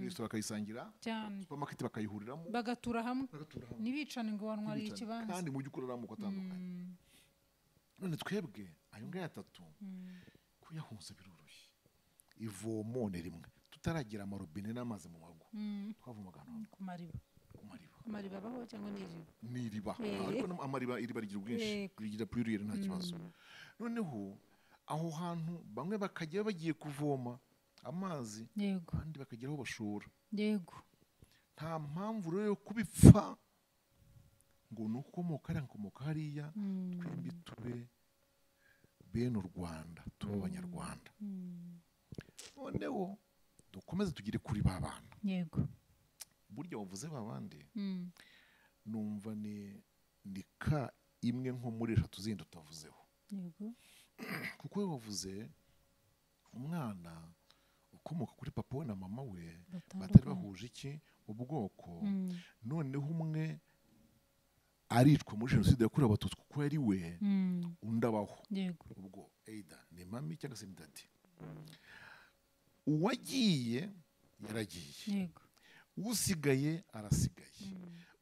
resitora bakayisangira, supermarket bakayihuriramo, bagatura hamwe, ntibicane ngo wanwariye ikibanza, kandi mu by'ukuri ari amoko atandukanye. None twebwe ayo ngaya atatu kuyahuza biroroshye. Ivomo ni rimwe, tutaragira amarobine n'amazi mu mago, twavomaga ku mariba. amariba abaho cyangwa ni iriba ariko amariba iriba rigira ubwinshi rigira pluriel nta kibazo. Noneho aho hantu bamwe bakajya bagiye kuvoma amazi kandi bakagera aho bashora. Nta mpamvu rero yo kubipfa ngo nukomoka hariya twembi tube bene u Rwanda tuba abanyarwanda. Noneho dukomeze tugire kuri ba bana. Burya wavuze ba bandi numva ni ka imwe nko muri 3 zindi utavuzeho. Kuko wavuze umwana ukomoka kuri papa we na mama we batari bahuje iki ubwoko, noneho umwe aricwa muri jenoside yakorewe abatutsi kuko yari we undabaho ubwo either ni mami cyangwa se ni dadi. Uwagiye yaragiye, usigaye arasigaye.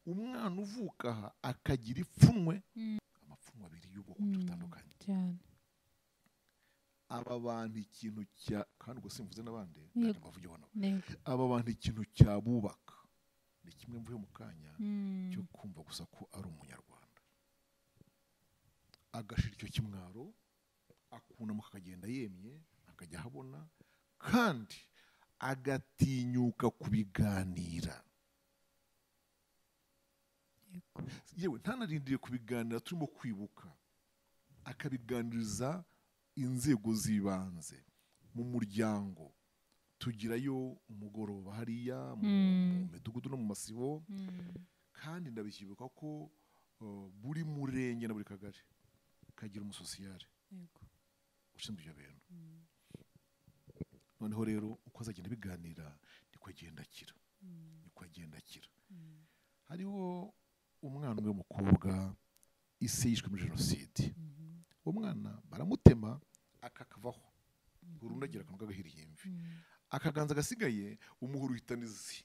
Umwana uvuka aha akagira ipfunwe, amapfunwe abiri y'ubwoko butandukanye cyane. Aba bantu ikintu cya kandi ubwo simvuze n'abandi kandi bavuge hano, aba bantu ikintu cyabubaka ni kimwe mvuye mu kanya cyo kumva gusa ko ari umunyarwanda, agashira icyo kimwaro, akunamuka akagenda yemye, akajya ahabona kandi agatinyuka kubiganira. Yewe ntanarindiriye kubiganira turimo kwibuka, akabiganiriza inzego z'ibanze mu muryango. Tugirayo umugoroba hariya mu midugudu no mu masibo, kandi ndabishyibuka ko buri murenge na buri kagari kagira umusosiyare ushinzwe ibyo bintu. Noneho rero uko azagenda biganira niko agenda akira. Hariho umwana umwe w'umukobwa ise yishwe muri jenoside. Umwana baramutema akakavaho burundu, agira akantu k'agahirihimvi. Akaganza gasigaye umuhuru uhitana izi,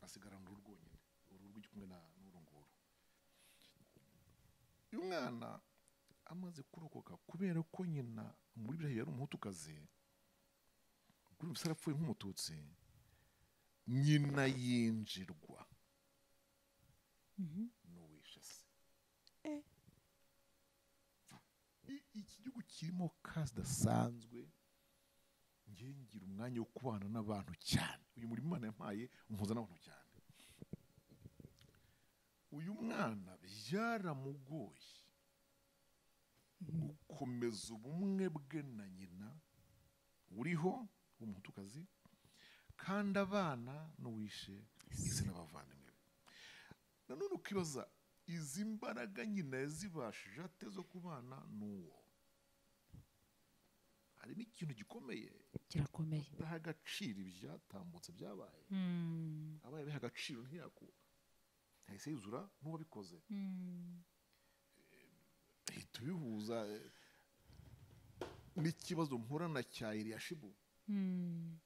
asigarana uruhu rwonyine, uruhu rw'igikumwe n'urunguru. Uyu mwana amaze kurokoka kubera ko nyina muri biriya yari umuhutukazi, kuri ubu sarapfuye nk'umututsi, nyina yinjirwa n'uwishe se. Iki gihugu kirimo kazi dasanzwe. Ngira umwanya wo kubana n'abantu cyane. Uyu muri Imana yampaye umpuza n'abantu cyane. Uyu mwana byaramugoye gukomeza ubumwe bwe na nyina uriho w'umutukazi, kandi abana n'uwishe izi n'abavandimwe be. Nanone ukibaza izi mbaraga nyina yazibashije ate zo kubana n'uwo. Hari n'ikintu kirakomeye udaha agaciro ibyatambutse byabaye. Abaye biha agaciro ntahise yuzura n'uwabikoze. Tubihuza n'ikibazo mporana cya Eliyashibu.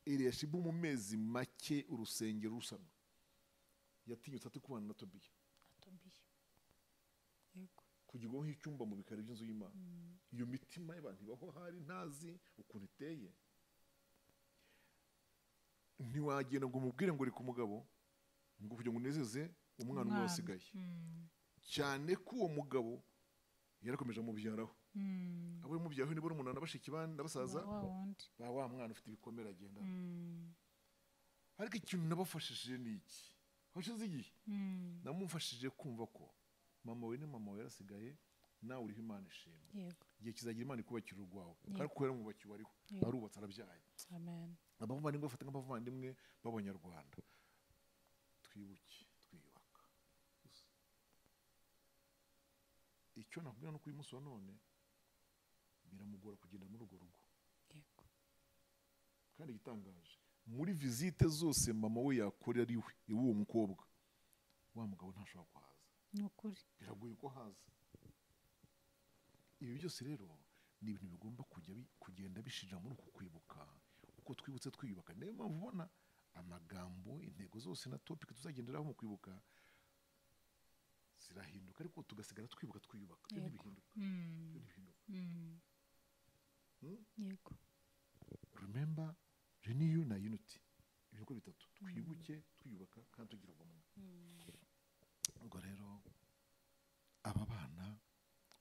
Eliyashibu mu mezi make urusengero rusanwa yatinyutse ati kubana na Tobiya. Kugirwaho nk'icyumba mu bikari by'inzu y'Imana. Iyo mitima y'abantu ibaho hari ntazi ukuntu iteye. Ntiwagenda ngo umubwire ngo uri ku mugabo ngo kugira ngo unezeze umwana umwe wasigaye, cyane ko uwo mugabo yarakomeje amubyaraho. Abo yamubyaraho ni bo umunana bashiki bandi abasaza ba wa mwana ufite ibikomere agenda. Ariko ikintu nabafashije ni iki? Hashize igihe namufashije kumva ko mama we ni mama we yarasigaye, nawe uriho Imana ishimwe. Igihe kizagira Imana ikubakira urwawe, kandi ko yaramwubakiwe ariho, arubatse arabyaye. Abavandimwe bafata nk'abavandimwe b'abanyarwanda. Twibuke twiyubaka. Icyo nakubwira no kuri uyu munsi wa none biramugora kugenda muri urwo rugo. Kandi igitangaje muri visite zose mama we yakorera ari we uwo mukobwa, wa mugabo ntashobora kuhaza. Nukuri biragoye ko haza. Ibi byose rero ni ibintu bigomba kugenda bishira muri uku kwibuka, uko twibutse twiyubaka. Niyo mpamvu ubona amagambo, intego zose na topic tuzagenderaho mu kwibuka zirahinduka, ariko tugasigara twiyubaka. Ibyo ntibihinduka. Yego. Remember, renew na unity. Ibigo bitatu. Twibuke, twiyubaka kandi tugira ubumwe. ubwo rero aba bana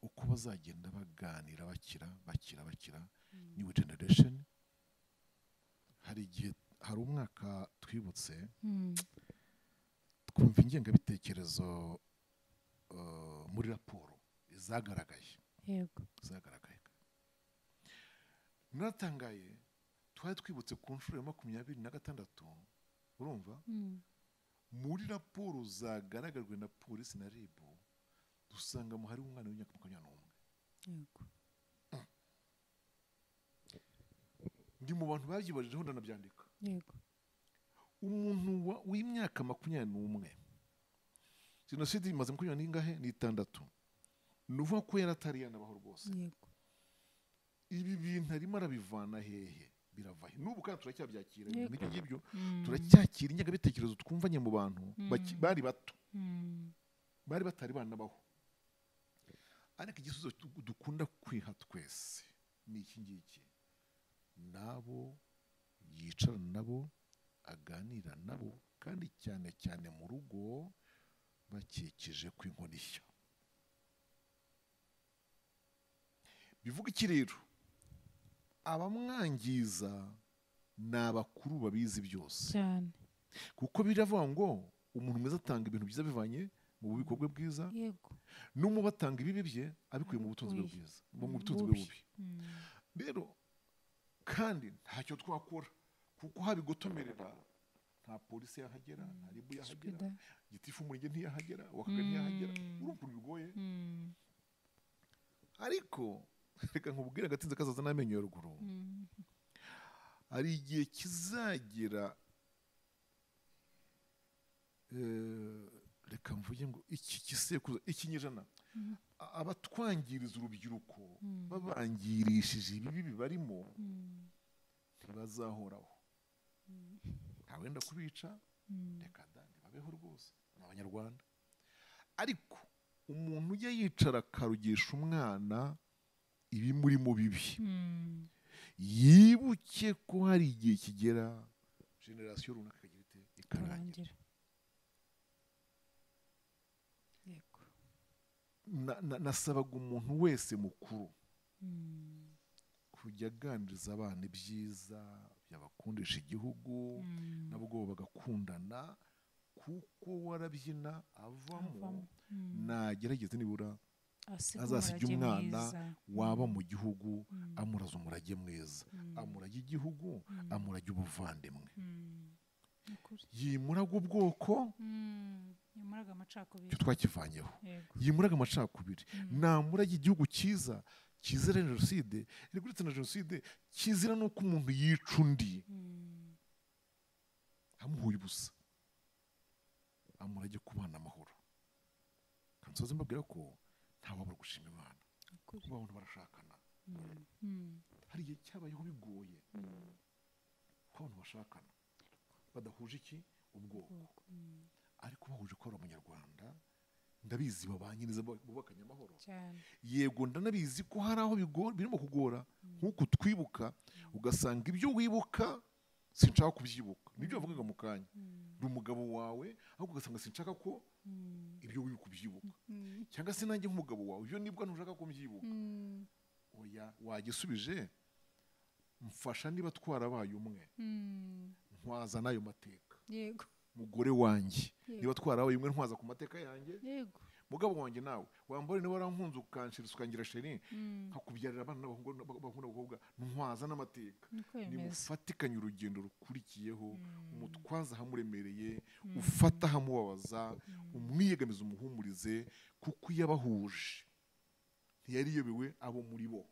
uko bazagenda baganira bakira new generation, hari igihe hari umwaka twibutse twumva ingengabitekerezo muri raporo zagaragaye. Naratangaye, twari twibutse ku nshuro ya 26, urumva muri raporo zagaragajwe na polisi na RIB dusangamo hari umwana w'imyaka 21. Ndi mu bantu babyibarijeho ndanabyandika. Umuntu w'imyaka 21, jenoside imaze 26, nuvuga ko yaratari yanabaho rwose. Ibi bintu arimo arabivana hehe, birava he? N'ubu kandi turacyabyakira ibintu ngibyo, turacyakira ingengabitekerezo twumvanye mu bantu bari bato, bari batari banabaho. Ariko igisubizo dukunda kwiha twese ni iki ngiki: nabo yicarana nabo, aganira nabo, kandi cyane cyane mu rugo bakikije kw'inkoni nshya. Bivuga iki rero? Abamwangiza ni abakuru babizi byose, kuko biravuga ngo umuntu mwiza atanga ibintu byiza bivanye mu bubiko bwe bwiza, n'umubi atanga ibibi bye abikuye mu butunzi bwe bwiza, mu butunzi bwe bubi. Rero kandi ntacyo twakora, kuko habigotomerera nta polisi yahagera, nta RIB yahagera, gitifu umurenge ntiyahagera, wakaga ntiyahagera. Urumva bigoye. Ariko reka nkubwire agatinze kazaza n'amenyo ya ruguru. Hari igihe kizagera, reka mvuge ngo iki gisekuruza, ikinyejana, abatwangiriza urubyiruko babangirishije ibibi bibarimo ntibazahoraho. Ntawenda kubica, reka da ntibabeho rwose, ni Abanyarwanda. Ariko umuntu ujya yicara akarugisha umwana ibimuri mu bibi, yibuke ko hari igihe kigera generasiyo runaka ikagira ite, ikarangira. Nasabaga umuntu wese mukuru kujya aganiriza abana ibyiza byabakundisha igihugu, nabwo bagakundana, kuko warabyina avamo, nagerageze nibura azasiga umwana waba mu gihugu amuraza umurage mwiza, amurage igihugu, amurage ubuvandimwe, yimuraga ubwoko, yimuraga amacakubiri, cyo twakivanyeho, yimuraga amacakubiri, namurage igihugu cyiza kizira jenoside. Uretse na jenoside, kizira nuko umuntu yica undi amuhuye ubusa, amurage kubana amahoro. Kansoze mbabwira ko ntawabura gushima Imana kuba abantu barashakana. Hari igihe cyabayeho bigoye ko abantu bashakana badahuje iki, ubwoko, ariko bahuje ko ari Abanyarwanda. Ndabizi babanyiriza bubakanye amahoro. Yego ndanabizi ko hari aho birimo kugora, nk'uko twibuka ugasanga ibyo wibuka sinshaka kubyibuka, nibyo bavugaga mu kanya, ndi umugabo wawe, ahubwo ugasanga sinshaka ko ibyo wibuka ubyibuka, cyangwa se nanjye nk'umugabo wawe ibyo nibwo ntushaka ko mbyibuka. Oya, wagisubije, mfasha niba twarabaye umwe, ntwaza n'ayo mateka. Mugore wanjye, niba twarabaye umwe, ntwaza ku mateka yanjye. Mugabo wanjye nawe wambare niba warankunze ukanshira ukangira sheri, nkakubyarira abana n'abahungu, ntwaza n'amateka. Nimufatikanye urugendo rukurikiyeho, umutwaza ahamuremereye, ufata ahamubabaza, umwiyegamiza, umuhumurize, kuko iyo abahuje ntiyariyobewe abo muri bo,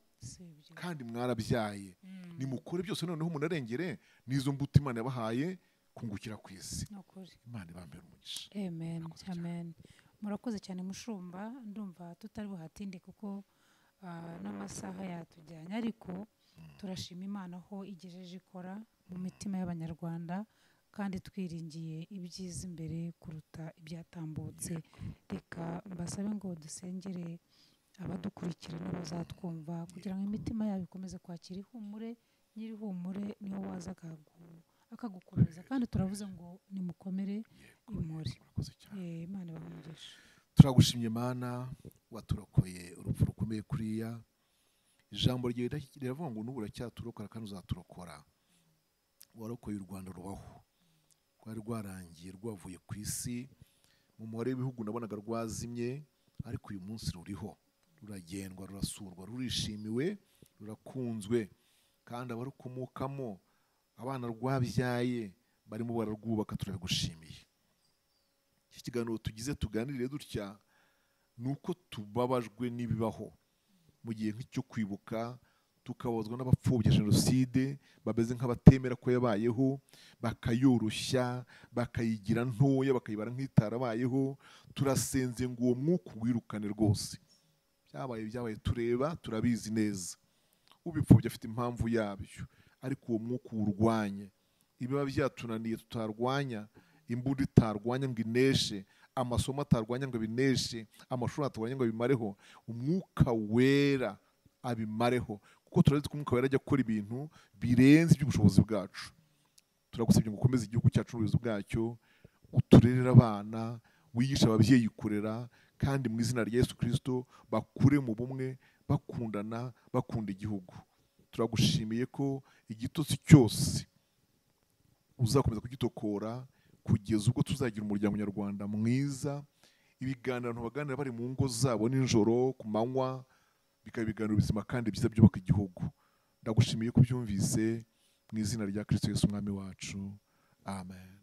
kandi mwarabyaye. Nimukore byose noneho munarengere n'izo mbuto Imana yabahaye kungukira ku isi. Imana ibambere umugisha. Amen. Amen. Murakoze cyane mushumba, ndumva tutari buhatinde kuko n'amasaha yatujyanye, ariko turashima Imana aho igejeje ikora mu mitima y'Abanyarwanda, kandi twiringiye ibyiza imbere kuruta ibyatambutse. Reka mbasabe ngo dusengere abadukurikira n'abazatwumva kugira ngo imitima yabo ikomeze kwakira ihumure. Nyirihumure niho waza akagukomeza kandi turavuze ngo nimukomere imuri. Imana ibamugisha. Turagushimye Mana waturokoye urupfu rukomeye kuriya. Ijambo ryawe riravuga ngo n'ubu uracyaturokora kandi uzaturokora. Warokoye u Rwanda rubaho, rwari rwarangiye rwavuye ku isi, mu mubare w'ibihugu nabonaga rwazimye, ariko uyu munsi ruriho, ruragendwa, rurasurwa, rurishimiwe, rurakunzwe, kandi abarukomokamo, abana rwabyaye barimo bararwubaka. Turabigushimiye. Iki kiganiro tugize tuganirire dutya nuko tubabajwe n'ibibaho mu gihe nk'icyo kwibuka, tukabazwa n'abapfobya jenoside bameze nk'abatemera ko yabayeho, bakayoroshya, bakayigira ntoya, bakayibara nk'itarabayeho. Turasenze ngo uwo mwuka wirukane rwose. Byabaye tureba, turabizi neza. Ubipfobya afite impamvu yabyo, ariko uwo mwuka urwanye. Ibiba byatunaniye tutarwanya, imbunda itarwanya ngo ineshe, amasomo atarwanya ngo bineshe, amashuri atarwanya ngo bimareho, umwuka wera abimareho, kuko turazi ko umwuka wera ajya gukora ibintu birenze iby'ubushobozi bwacu. Turagusabye ngo ukomeze igihugu cyacu n'ubuyobozi bwacyo, uturerere abana, wigisha ababyeyi kurera, kandi mu izina rya Yesu Kristo bakure mu bumwe, bakundana, bakunda igihugu. Turagushimiye ko igitotsi cyose uzakomeza kugitokora kugeza ubwo tuzagira umuryango nyarwanda mwiza. Ibiganiro abantu baganira bari mu ngo zabo nijoro, ku manywa, bikaba ibiganiro bizima kandi byiza byubaka igihugu. Ndagushimiye ko byumvise, mu izina rya Kristo Yesu umwami wacu. Amen.